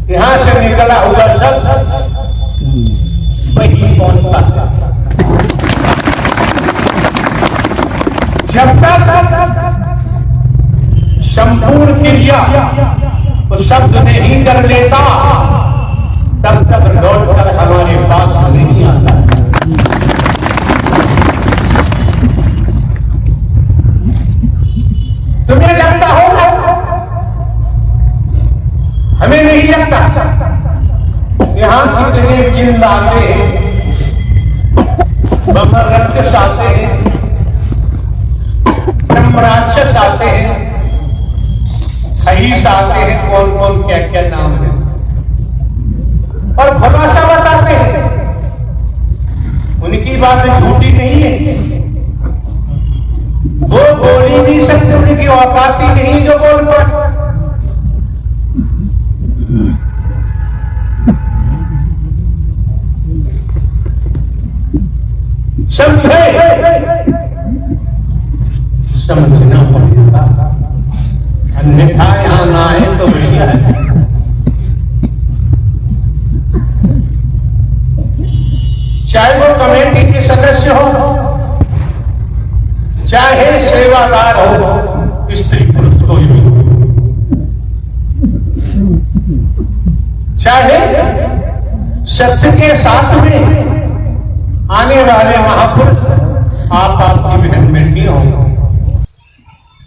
यहां से निकला हुआ शब्द वही पहुंचता है। जब तक संपूर्ण क्रिया तो शब्द नहीं कर लेता तब तक लौटकर हमारे पास नहीं आता। तुम्हें लगता होगा, हमें नहीं लगता। यहां कितने चिन्ह आते हैं, ब्रह्मरक्षस आते हैं, ब्रह्मराक्षस आते हैं, खहीस आते हैं, कौन कौन क्या क्या नाम है, और खुलासा बताते हैं। उनकी बात झूठी नहीं है, वो बोल ही नहीं सकते, उनकी औकात ही नहीं जो बोल पाए। समझे, समझना पड़ेगा, अन्यथा यहां ना आए तो बढ़िया है। चाहे वो कमेटी के सदस्य हो, चाहे सेवादार हो, स्त्री पुरुष कोई भी, चाहे सत्य के साथ में आने वाले महापुरुष आप आपकी बहन बेटी हो।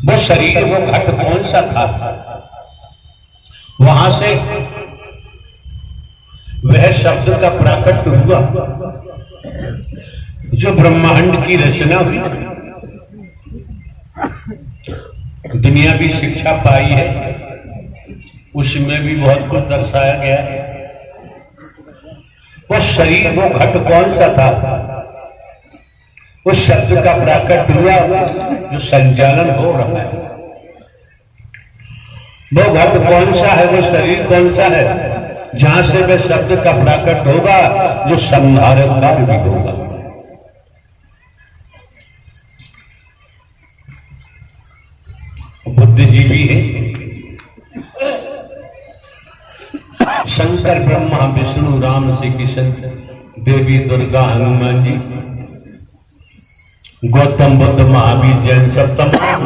वो शरीर, वो घट कौन सा था, वहां से वह शब्द का प्राकट हुआ जो ब्रह्मांड की रचना हुई। दुनिया भी शिक्षा पाई है, उसमें भी बहुत कुछ दर्शाया गया है। वो शरीर, वो घट कौन सा था, उस शब्द का प्राकट हुआ जो संचालन हो रहा है। वो घट कौन सा है, वो शरीर कौन सा है, जहां से वह शब्द का प्राकट होगा जो संहारक कार्य भी होगा। बुद्धिजीवी है, शंकर, ब्रह्मा, विष्णु, राम, श्री कृष्ण, देवी दुर्गा, हनुमान जी, गौतम बुद्ध, महावीर, जैन, सब तमाम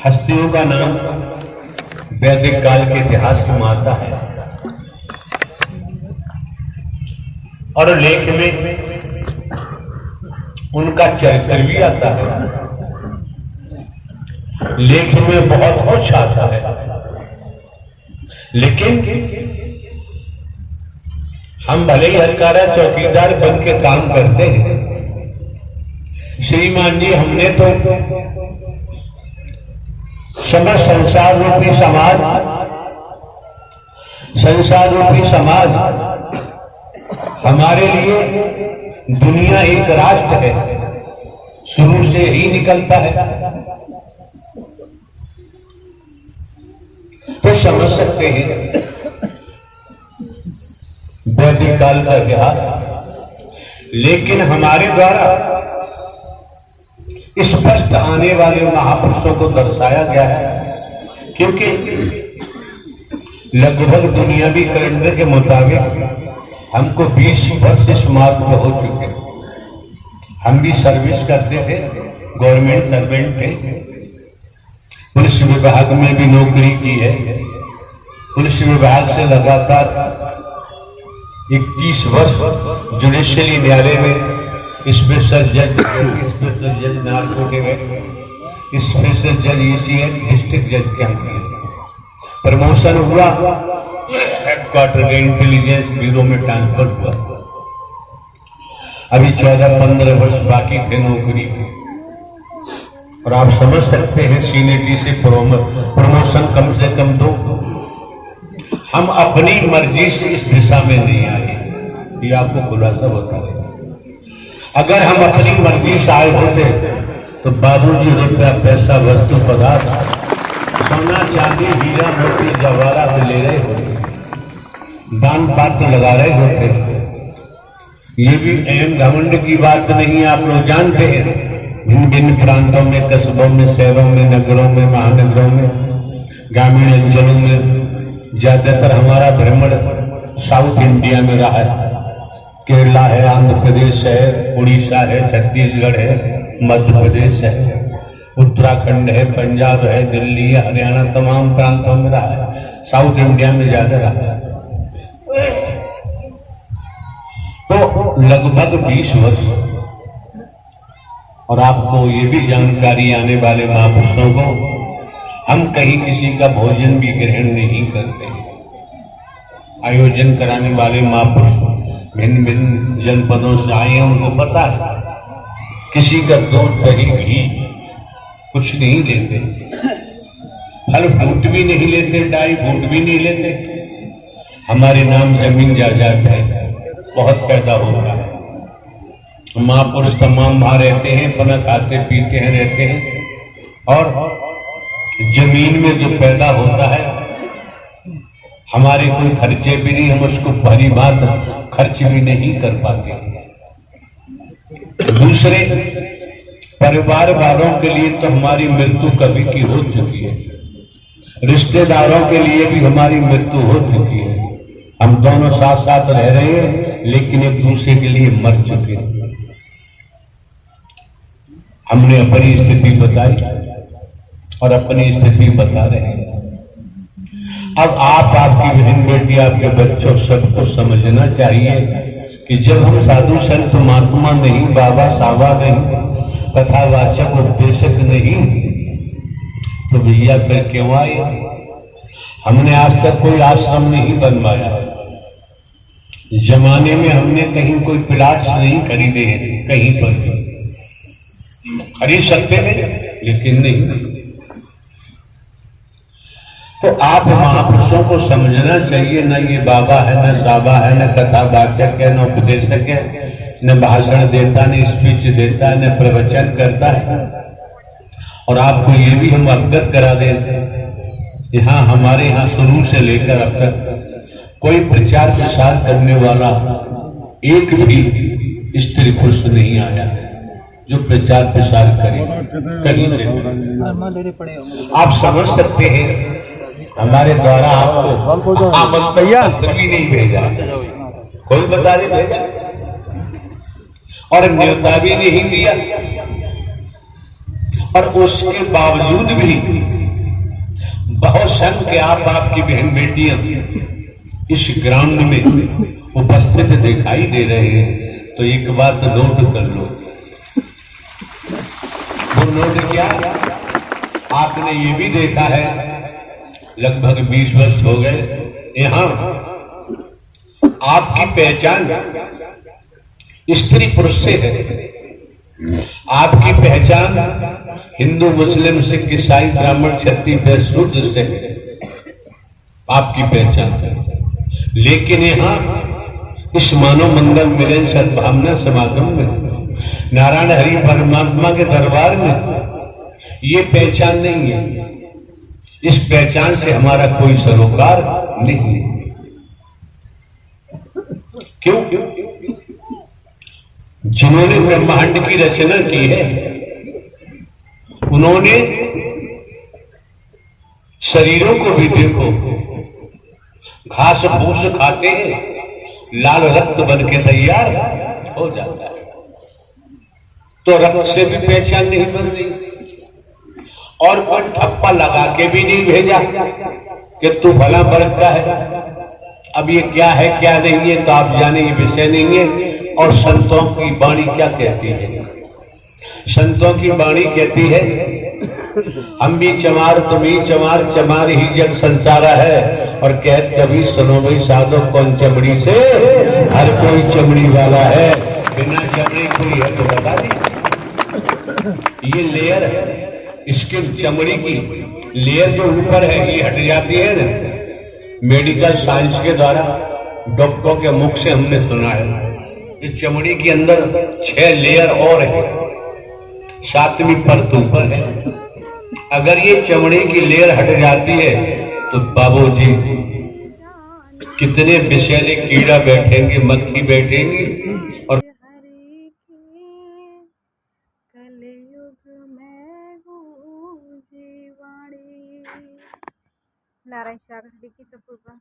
हस्तियों का नाम वैदिक काल के इतिहास में आता है। और लेख में उनका चरित्र भी आता है, लेख में बहुत होश आता है। लेकिन हम भले ही हरकारा चौकीदार बन के काम करते हैं। श्रीमान जी, हमने तो समस्त संसार रूपी समाज, संसार रूपी समाज हमारे लिए दुनिया एक राष्ट्र है, शुरू से ही निकलता है। तो समझ सकते हैं वैदिक काल का इतिहास। लेकिन हमारे द्वारा स्पष्ट आने वाले महापुरुषों को दर्शाया गया है, क्योंकि लगभग दुनियावी कैलेंडर के मुताबिक हमको 20 वर्ष समाप्त हो चुके। हम भी सर्विस करते थे, गवर्नमेंट सर्वेंट थे, पुलिस विभाग में भी नौकरी की है। पुलिस विभाग से लगातार 21 वर्ष जुडिशियली न्यायालय में स्पेशल जज नार्कोटिक्स, स्पेशल जज ECN, डिस्ट्रिक्ट जज के हम किए। प्रमोशन हुआ, हेडक्वार्टर के इंटेलिजेंस ब्यूरो में ट्रांसफर हुआ। अभी 14-15 वर्ष बाकी थे नौकरी में। और आप समझ सकते हैं सीनियरिटी से प्रमोशन कम से कम 2। हम अपनी मर्जी से इस दिशा में नहीं आए, ये आपको खुलासा बता रहे। अगर हम अपनी मर्जी से आए होते तो बाबूजी रुपया, पैसा, वस्तु, पदार्थ, सोना, चांदी, हीरा, मोती, जवाहरात ले रहे होते, दान पात्र लगा रहे होते। ये भी अहम घमंड की बात नहीं, आप लोग जानते हैं। भिन्न भिन्न प्रांतों में, कस्बों में, शहरों में, नगरों में, महानगरों में, ग्रामीण अंचलों में ज्यादातर हमारा भ्रमण साउथ इंडिया में रहा है। केरला है, आंध्र प्रदेश है, उड़ीसा है, छत्तीसगढ़ है, मध्य प्रदेश है, उत्तराखंड है, पंजाब है, दिल्ली है, हरियाणा, तमाम प्रांतों में रहा है। साउथ इंडिया में ज्यादा रहा है। तो लगभग 20 वर्ष। और आपको ये भी जानकारी आने वाले महापुरुषों को, हम कहीं किसी का भोजन भी ग्रहण नहीं करते। आयोजन कराने वाले महापुरुष भिन्न भिन्न जनपदों से आए हैं, उनको पता है किसी का दूध दही घी कुछ नहीं लेते, फल फ्रूट भी नहीं लेते, ड्राई फ्रूट भी नहीं लेते। हमारे नाम जमीन जायदाद है, बहुत पैदा होता है। महापुरुष तमाम वहां रहते हैं, अपना खाते पीते हैं, रहते हैं। और जमीन में जो पैदा होता है, हमारे कोई खर्चे भी नहीं, हम उसको भली बात खर्च भी नहीं कर पाते। दूसरे परिवार वालों के लिए तो हमारी मृत्यु कभी की हो चुकी है, रिश्तेदारों के लिए भी हमारी मृत्यु हो चुकी है। हम दोनों साथ साथ रह रहे हैं, लेकिन एक दूसरे के लिए मर चुके हैं। हमने अपनी स्थिति बताई और अपनी स्थिति बता रहे हैं। अब आप, आपकी बहन बेटी, आपके बच्चों सबको समझना चाहिए कि जब हम साधु संत महात्मा नहीं, बाबा साबा नहीं, कथावाचक उपदेशक नहीं, तो भैया फिर क्यों आए? हमने आज तक कोई आश्रम नहीं बनवाया। जमाने में हमने कहीं कोई प्लाट्स नहीं खरीदे हैं, कहीं पर भी खरीद सकते हैं लेकिन नहीं। तो आप महापुरुषों को समझना चाहिए, न ये बाबा है, न साबा है, न कथावाचक है, न उपदेशक है, न भाषण देता, न स्पीच देता, न प्रवचन करता है। और आपको ये भी हम अवगत करा दें, यहाँ हमारे यहाँ शुरू से लेकर अब तक कोई प्रचार प्रसार करने वाला एक भी स्त्री पुरुष नहीं आया जो प्रचार प्रसार करे कहीं से। आप समझ सकते हैं, हमारे द्वारा आपको आमंत्रण पत्र भी नहीं भेजा, कोई बता दे भेजा, और न्योता भी नहीं दिया। और उसके बावजूद भी बहुत संख्य के आपकी बहन बेटियां इस ग्राउंड में उपस्थित दिखाई दे रहे हैं। तो एक बात नोट कर लो, वो नोट क्या? आपने ये भी देखा है, लगभग 20 वर्ष हो गए, यहां आपकी पहचान स्त्री पुरुष से है। आपकी पहचान हिंदू, मुस्लिम, सिख, ईसाई, ब्राह्मण, क्षत्रिय, वैश्य, शूद्र से है आपकी पहचान। लेकिन यहां इस मानव मंगल मिलन सद्भावना समागम में, नारायण हरि परमात्मा के दरबार में ये पहचान नहीं है। इस पहचान से हमारा कोई सरोकार नहीं है। क्यों? जिन्होंने ब्रह्मांड की रचना की है, उन्होंने शरीरों को भी देखो, घास फूस खाते हैं, लाल रक्त बन के तैयार हो जाता है। तो रक्त से भी पहचान नहीं बन रही, और कोई ठप्पा लगा के भी नहीं भेजा कि तू फला वर्ग का है। अब ये क्या है क्या नहीं है तो आप जाने, ये विषय नहीं है। और संतों की वाणी क्या कहती है? संतों की वाणी कहती है, हम भी चमार तुम ही चमार, चमार ही जग संसारा है। और कहत कभी सुनो भाई साधो, कौन चमड़ी से? हर कोई चमड़ी वाला है, बिना चमड़ी कोई है तो बता दी। ये लेयर है, इसके चमड़ी की लेयर जो ऊपर है ये हट जाती है ना। मेडिकल साइंस के द्वारा डॉक्टरों के मुख से हमने सुना है, इस चमड़ी के अंदर 6 लेयर और है, 7वीं परत ऊपर है। अगर ये चमड़ी की लेयर हट जाती है तो बाबूजी कितने विषैले कीड़ा बैठेंगे, मक्खी बैठेंगी। और नारायण शाह की सब प्रोग्राम